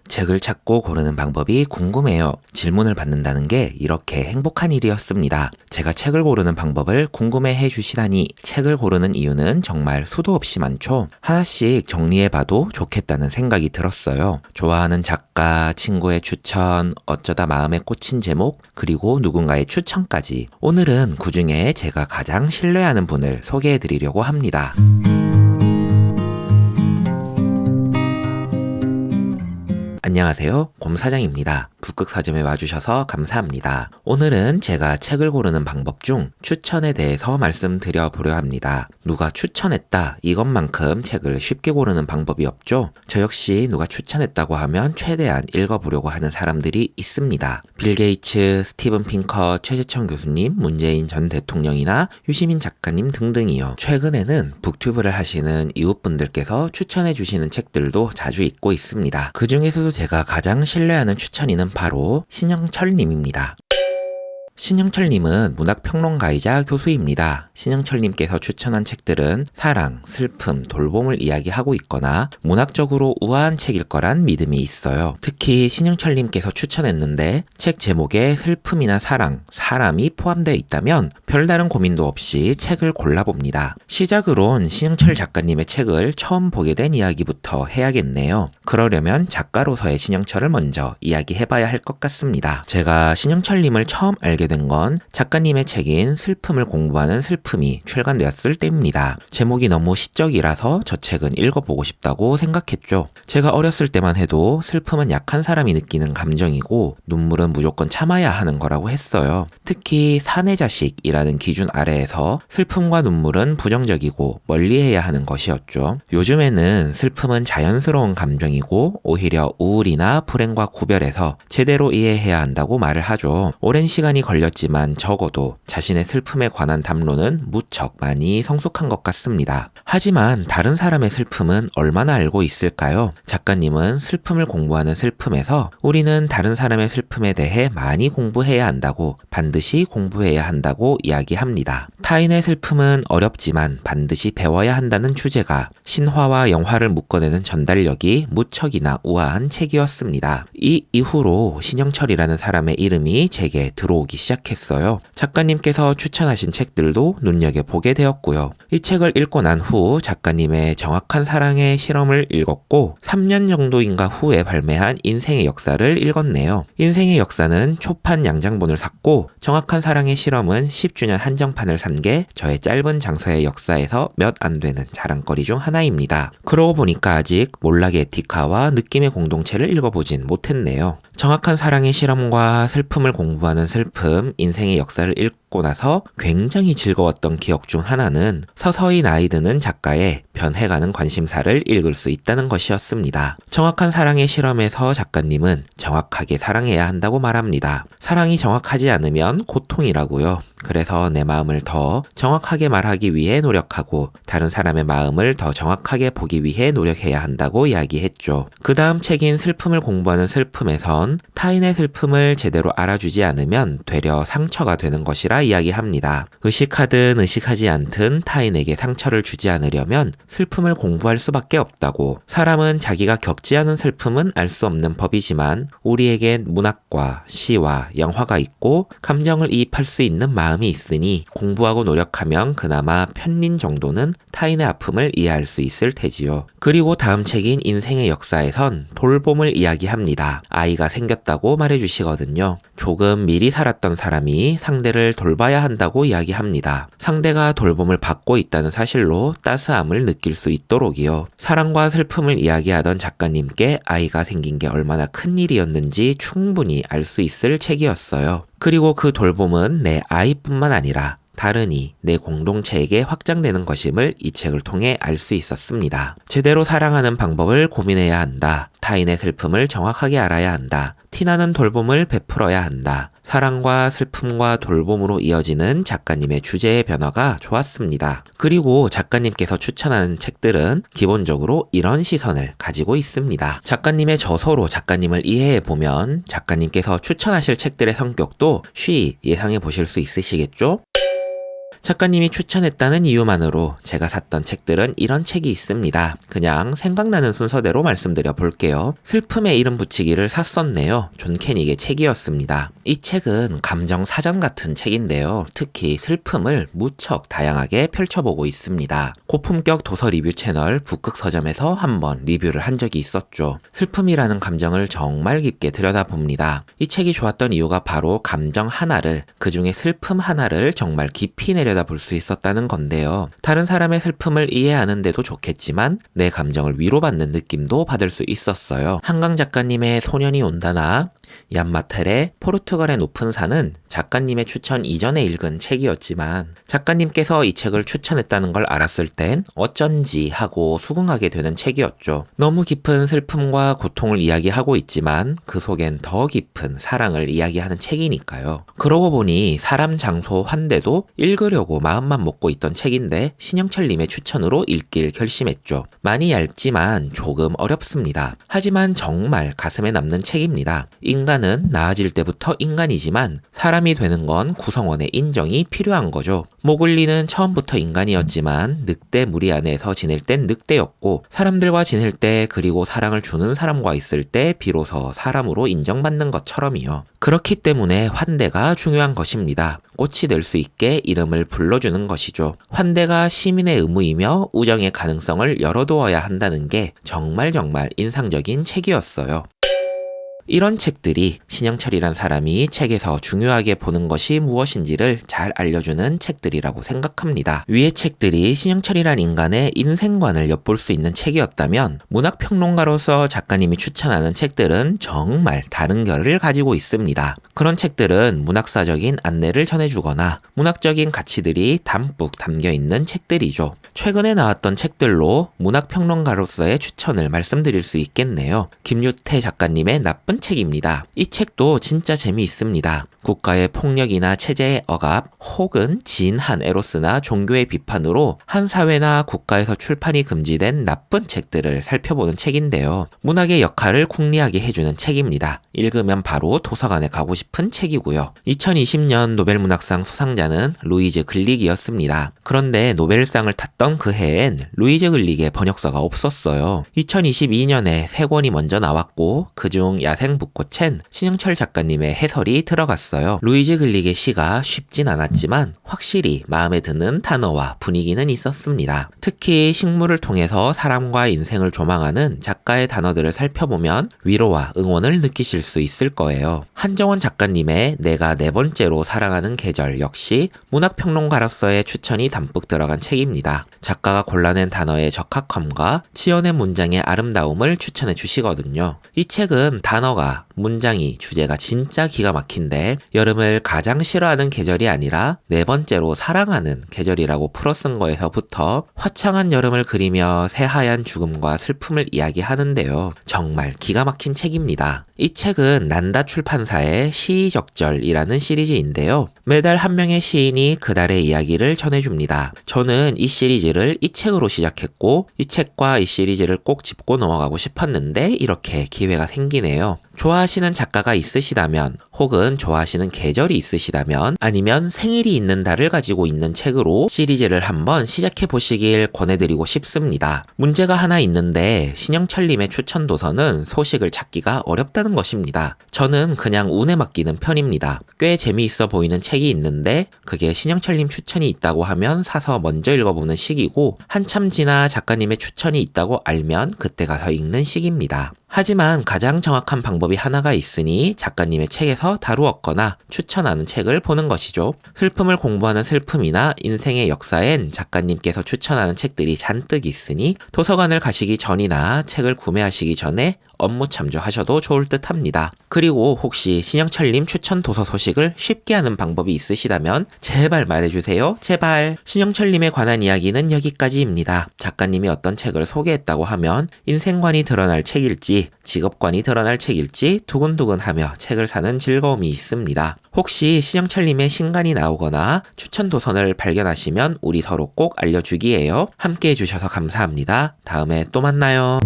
책을 찾고 고르는 방법이 궁금해요. 질문을 받는다는 게 이렇게 행복한 일이었습니다. 제가 책을 고르는 방법을 궁금해해 주시다니. 책을 고르는 이유는 정말 수도 없이 많죠. 하나씩 정리해봐도 좋겠다는 생각이 들었어요. 좋아하는 작가, 친구의 추천, 어쩌다 마음에 꽂힌 제목, 그리고 누군가의 추천까지. 오늘은 그중에 제가 가장 신뢰하는 분을 소개해드리려고 합니다. 안녕하세요. 곰사장입니다. 북극서점에 와주셔서 감사합니다. 오늘은 제가 책을 고르는 방법 중 추천에 대해서 말씀드려보려 합니다. 누가 추천했다 이것만큼 책을 쉽게 고르는 방법이 없죠. 저 역시 누가 추천했다고 하면 최대한 읽어보려고 하는 사람들이 있습니다. 빌 게이츠, 스티븐 핑커, 최재천 교수님, 문재인 전 대통령이나 유시민 작가님 등등이요. 최근에는 북튜브를 하시는 이웃분들께서 추천해주시는 책들도 자주 읽고 있습니다. 그 중에서도 제가 가장 신뢰하는 추천인은 바로 신영철님입니다. 신영철님은 문학평론가이자 교수입니다. 신영철님께서 추천한 책들은 사랑, 슬픔, 돌봄을 이야기하고 있거나 문학적으로 우아한 책일 거란 믿음이 있어요. 특히 신영철님께서 추천했는데 책 제목에 슬픔이나 사랑, 사람이 포함되어 있다면 별다른 고민도 없이 책을 골라봅니다. 시작으론 신영철 작가님의 책을 처음 보게 된 이야기부터 해야겠네요. 그러려면 작가로서의 신영철을 먼저 이야기해봐야 할 것 같습니다. 제가 신영철님을 처음 알게 된 건 작가님의 책인 슬픔을 공부하는 슬픔이 출간되었을 때입니다. 제목이 너무 시적이라서 저 책은 읽어보고 싶다고 생각했죠. 제가 어렸을 때만 해도 슬픔은 약한 사람이 느끼는 감정이고 눈물은 무조건 참아야 하는 거라고 했어요. 특히 사내 자식이라는 기준 아래에서 슬픔과 눈물은 부정적이고 멀리해야 하는 것이었죠. 요즘에는 슬픔은 자연스러운 감정이고 오히려 우울이나 불행과 구별해서 제대로 이해해야 한다고 말을 하죠. 오랜 시간이 걸렸지만 적어도 자신의 슬픔에 관한 담론은 무척 많이 성숙한 것 같습니다. 하지만 다른 사람의 슬픔은 얼마나 알고 있을까요? 작가님은 슬픔을 공부하는 슬픔에서 우리는 다른 사람의 슬픔에 대해 많이 공부해야 한다고, 반드시 공부해야 한다고 이야기합니다. 타인의 슬픔은 어렵지만 반드시 배워야 한다는 주제가 신화와 영화를 묶어내는 전달력이 무척이나 우아한 책이었습니다. 이 이후로 신영철이라는 사람의 이름이 제게 들어오기 시작했어요. 작가님께서 추천하신 책들도 눈여겨보게 되었고요. 이 책을 읽고 난 후 작가님의 정확한 사랑의 실험을 읽었고 3년 정도인가 후에 발매한 인생의 역사를 읽었네요. 인생의 역사는 초판 양장본을 샀고 정확한 사랑의 실험은 10주년 한정판을 산 게 저의 짧은 장서의 역사에서 몇 안 되는 자랑거리 중 하나입니다. 그러고 보니까 아직 몰락의 에티카와 느낌의 공동체를 읽어보진 못했네요. 정확한 사랑의 실험과 슬픔을 공부하는 슬픔, 인생의 역사를 읽고 나서 굉장히 즐거웠던 기억 중 하나는 서서히 나이 드는 작가의 변해가는 관심사를 읽을 수 있다는 것이었습니다. 정확한 사랑의 실험에서 작가님은 정확하게 사랑해야 한다고 말합니다. 사랑이 정확하지 않으면 고통이라고요. 그래서 내 마음을 더 정확하게 말하기 위해 노력하고 다른 사람의 마음을 더 정확하게 보기 위해 노력해야 한다고 이야기했죠. 그 다음 책인 슬픔을 공부하는 슬픔에선 타인의 슬픔을 제대로 알아주지 않으면 되려 상처가 되는 것이라 이야기합니다. 의식하든 의식하지 않든 타인에게 상처를 주지 않으려면 슬픔을 공부할 수밖에 없다고. 사람은 자기가 겪지 않은 슬픔은 알 수 없는 법이지만 우리에겐 문학과 시와 영화가 있고 감정을 이입할 수 있는 마음이 있으니 공부하고 노력하면 그나마 편린 정도는 타인의 아픔을 이해할 수 있을 테지요. 그리고 다음 책인 인생의 역사에선 돌봄을 이야기합니다. 아이가 생겼다고 말해주시거든요. 조금 미리 살았던 사람이 상대를 돌봐야 한다고 이야기합니다. 상대가 돌봄을 받고 있다는 사실로 따스함을 느낄 수 있도록이요. 사랑과 슬픔을 이야기하던 작가님께 아이가 생긴 게 얼마나 큰 일이었는지 충분히 알 수 있을 책이었어요. 그리고 그 돌봄은 내 아이뿐만 아니라 다른 이, 내 공동체에게 확장되는 것임을 이 책을 통해 알 수 있었습니다. 제대로 사랑하는 방법을 고민해야 한다. 타인의 슬픔을 정확하게 알아야 한다. 티나는 돌봄을 베풀어야 한다. 사랑과 슬픔과 돌봄으로 이어지는 작가님의 주제의 변화가 좋았습니다. 그리고 작가님께서 추천하는 책들은 기본적으로 이런 시선을 가지고 있습니다. 작가님의 저서로 작가님을 이해해보면 작가님께서 추천하실 책들의 성격도 쉬이 예상해 보실 수 있으시겠죠? 작가님이 추천했다는 이유만으로 제가 샀던 책들은 이런 책이 있습니다. 그냥 생각나는 순서대로 말씀드려 볼게요. 슬픔의 이름 붙이기를 샀었네요. 존 캐닉의 책이었습니다. 이 책은 감정 사전 같은 책인데요. 특히 슬픔을 무척 다양하게 펼쳐보고 있습니다. 고품격 도서 리뷰 채널 북극서점에서 한번 리뷰를 한 적이 있었죠. 슬픔이라는 감정을 정말 깊게 들여다봅니다. 이 책이 좋았던 이유가 바로 감정 하나를, 그 중에 슬픔 하나를 정말 깊이 내려다볼 수 있었다는 건데요. 다른 사람의 슬픔을 이해하는데도 좋겠지만 내 감정을 위로받는 느낌도 받을 수 있었어요. 한강 작가님의 소년이 온다나 얀 마텔의 포르투갈의 높은 산은 작가님의 추천 이전에 읽은 책이었지만 작가님께서 이 책을 추천했다는 걸 알았을 땐 어쩐지 하고 수긍하게 되는 책이었죠. 너무 깊은 슬픔과 고통을 이야기하고 있지만 그 속엔 더 깊은 사랑을 이야기하는 책이니까요. 그러고 보니 사람, 장소, 환대도 읽으려고 마음만 먹고 있던 책인데 신영철님의 추천으로 읽길 결심했죠. 많이 얇지만 조금 어렵습니다. 하지만 정말 가슴에 남는 책입니다. 인간은 나아질 때부터 인간이지만 사람이 되는 건 구성원의 인정이 필요한 거죠. 모글리는 처음부터 인간이었지만 늑대 무리 안에서 지낼 땐 늑대였고 사람들과 지낼 때 그리고 사랑을 주는 사람과 있을 때 비로소 사람으로 인정받는 것처럼이요. 그렇기 때문에 환대가 중요한 것입니다. 꽃이 될 수 있게 이름을 불러주는 것이죠. 환대가 시민의 의무이며 우정의 가능성을 열어두어야 한다는 게 정말 인상적인 책이었어요. 이런 책들이 신영철이란 사람이 책에서 중요하게 보는 것이 무엇인지를 잘 알려주는 책들이라고 생각합니다. 위의 책들이 신영철이란 인간의 인생관을 엿볼 수 있는 책이었다면 문학평론가로서 작가님이 추천하는 책들은 정말 다른 결을 가지고 있습니다. 그런 책들은 문학사적인 안내를 전해주거나 문학적인 가치들이 담뿍 담겨있는 책들이죠. 최근에 나왔던 책들로 문학평론가로서의 추천을 말씀드릴 수 있겠네요. 김유태 작가님의 나쁜 책입니다. 이 책도 진짜 재미있습니다. 국가의 폭력이나 체제의 억압 혹은 진한 에로스나 종교의 비판으로 한 사회나 국가에서 출판이 금지된 나쁜 책들을 살펴보는 책인데요. 문학의 역할을 궁리하게 해주는 책입니다. 읽으면 바로 도서관에 가고 싶은 책이고요. 2020년 노벨문학상 수상자는 루이즈 글릭이었습니다. 그런데 노벨상을 탔던 그 해엔 루이즈 글릭의 번역서가 없었어요. 2022년에 3권이 먼저 나왔고 그중 야생북꽃엔 신영철 작가님의 해설이 들어갔어요. 루이즈 글릭의 시가 쉽진 않았지만 확실히 마음에 드는 단어와 분위기는 있었습니다. 특히 식물을 통해서 사람과 인생을 조망하는 작가의 단어들을 살펴보면 위로와 응원을 느끼실 수 있을 거예요. 한정원 작가님의 내가 4번째로 사랑하는 계절 역시 문학평론가로서의 추천이 담뿍 들어간 책입니다. 작가가 골라낸 단어의 적합함과 지어낸 문장의 아름다움을 추천해 주시거든요. 이 책은 단어가, 문장이, 주제가 진짜 기가 막힌데 여름을 가장 싫어하는 계절이 아니라 4번째로 사랑하는 계절이라고 풀어 쓴 거에서부터 화창한 여름을 그리며 새하얀 죽음과 슬픔을 이야기하는데요. 정말 기가 막힌 책입니다. 이 책은 난다 출판사의 시적절이라는 시리즈인데요. 매달 한 명의 시인이 그달의 이야기를 전해줍니다. 저는 이 시리즈를 이 책으로 시작했고 이 책과 이 시리즈를 꼭 짚고 넘어가고 싶었는데 이렇게 기회가 생기네요. 좋아하시는 작가가 있으시다면 혹은 좋아하시는 계절이 있으시다면 아니면 생일이 있는 달을 가지고 있는 책으로 시리즈를 한번 시작해 보시길 권해드리고 싶습니다. 문제가 하나 있는데 신영철님의 추천 도서는 소식을 찾기가 어렵다는 것입니다. 저는 그냥 운에 맡기는 편입니다. 꽤 재미있어 보이는 책이 있는데 그게 신영철님 추천이 있다고 하면 사서 먼저 읽어보는 시기고 한참 지나 작가님의 추천이 있다고 알면 그때 가서 읽는 시기입니다. 하지만 가장 정확한 방법이 하나가 있으니 작가님의 책에서 다루었거나 추천하는 책을 보는 것이죠. 슬픔을 공부하는 슬픔이나 인생의 역사엔 작가님께서 추천하는 책들이 잔뜩 있으니 도서관을 가시기 전이나 책을 구매하시기 전에 업무 참조하셔도 좋을 듯 합니다. 그리고 혹시 신영철님 추천 도서 소식을 쉽게 하는 방법이 있으시다면 제발 말해주세요. 제발. 신영철님에 관한 이야기는 여기까지입니다. 작가님이 어떤 책을 소개했다고 하면 인생관이 드러날 책일지 직업관이 드러날 책일지 두근두근하며 책을 사는 즐거움이 있습니다. 혹시 신영철님의 신간이 나오거나 추천 도서를 발견하시면 우리 서로 꼭 알려주기예요. 함께 해주셔서 감사합니다. 다음에 또 만나요.